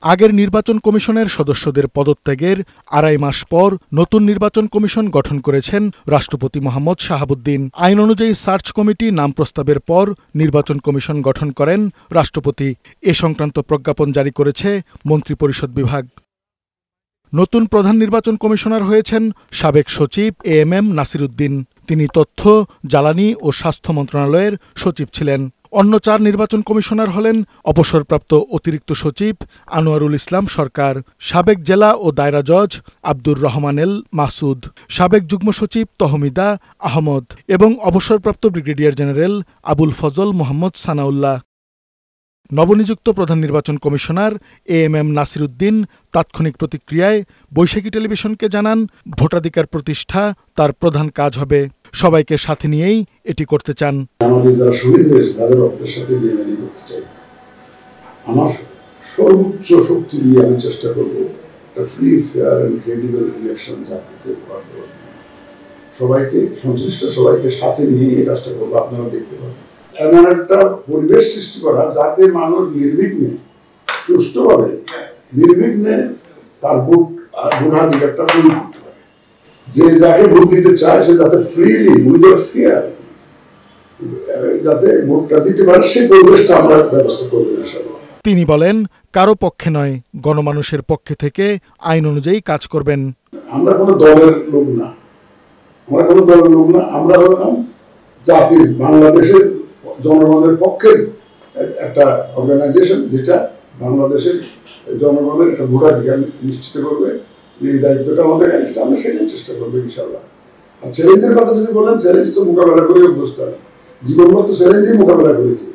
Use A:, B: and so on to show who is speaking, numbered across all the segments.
A: আগের নির্বাচন কমিশনের সদস্যদের পদত্যাগের আড়াই মাস পর নতুন নির্বাচন কমিশন গঠন করেছেন রাষ্ট্রপতি মোহাম্মদ শাহাবুদ্দিন। আইন অনুযায়ী সার্চ কমিটি নাম প্রস্তাবের পর নির্বাচন কমিশন গঠন করেন রাষ্ট্রপতি। এ সংক্রান্ত প্রজ্ঞাপন জারি করেছে মন্ত্রিপরিষদ বিভাগ। নতুন প্রধান নির্বাচন কমিশনার হয়েছেন সাবেক সচিব এএমএম নাসির উদ্দিন। তিনি তথ্য, জ্বালানি ও স্বাস্থ্য মন্ত্রণালয়ের সচিব ছিলেন। অন্য ৪ নির্বাচন কমিশনার হলেন অবসরপ্রাপ্ত অতিরিক্ত সচিব আনোয়ারুল ইসলাম সরকার, সাবেক জেলা ও দায়রা জজ আব্দুর রহমান এল মাসুদ, সাবেক যুগ্ম সচিব তহমিদা আহমদ এবং অবসরপ্রাপ্ত ব্রিগেডিয়ার জেনারেল আবুল ফজল মোহাম্মদ সানাউল্লাহ। নবনিযুক্ত প্রধান নির্বাচন কমিশনার এএমএম নাসির উদ্দিন তাৎক্ষণিক প্রতিক্রিয়ায় বৈশাখী টেলিভিশনকে জানান, ভোটাধিকার প্রতিষ্ঠা তার প্রধান কাজ হবে। সবাইকে সাথে নিয়েই এটি করতে চান।
B: আমাদের যারা শহীদ হয়েছে তাদের রক্তের সাথে বেইমানি করতে চাই। আমার সর্বোচ্চ শক্তি দিয়ে আমি চেষ্টা করব একটা free, fair and credible election জাতিকে উপহার দেওয়ার জন্য। সবাইকে সংশ্লিষ্ট সবাইকে সাথে নিয়ে এই কাজটা করবো। আপনারা দেখতে পাবেন এমন একটা পরিবেশ সৃষ্টি করা যাতে মানুষ নির্বিঘ্নে, সুষ্ঠুভাবে, নির্বিঘ্নে তার ভোটাধিকারটা প্রয়োগ করতে পারে। যে যাকে ভোট দিতে চায় সে যাতে ফ্রিলি, উইদাউট ফিয়ার যাতে ভোটটা দিতে পারে, সেই পরিবেশটা আমরা ব্যবস্থা করবো ইনশাআল্লাহ।
A: তিনি বলেন, কারো পক্ষে নয়, গণমানুষের পক্ষে থেকে আইন অনুযায়ী কাজ করবেন।
B: আমরা কোনো দলের লোক না, আমরা হলাম জাতির, বাংলাদেশের জনগণের পক্ষে একটা অর্গানাইজেশন যেটা বাংলাদেশের জনগণের একটা ভোটাধিকার নিশ্চিত করবে। এই দায়িত্বটা আমাদের, আমরা সেটাই চেষ্টা করবো ইনশাআল্লাহ। আর চ্যালেঞ্জের কথা যদি বলেন, চ্যালেঞ্জ তো মোকাবেলা করে অভ্যস্ত হয়, জীবনগত চ্যালেঞ্জই মোকাবেলা করেছি।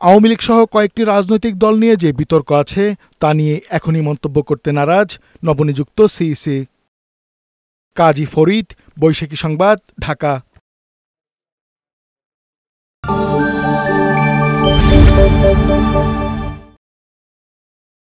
A: আওয়ামী লীগ সহ কয়েকটি রাজনৈতিক দল নিয়ে যে বিতর্ক আছে তা নিয়ে এখনই মন্তব্য করতে নারাজ নবনিযুক্ত সিইসি। কাজী ফরিদ, বৈশাখী সংবাদ, ঢাকা।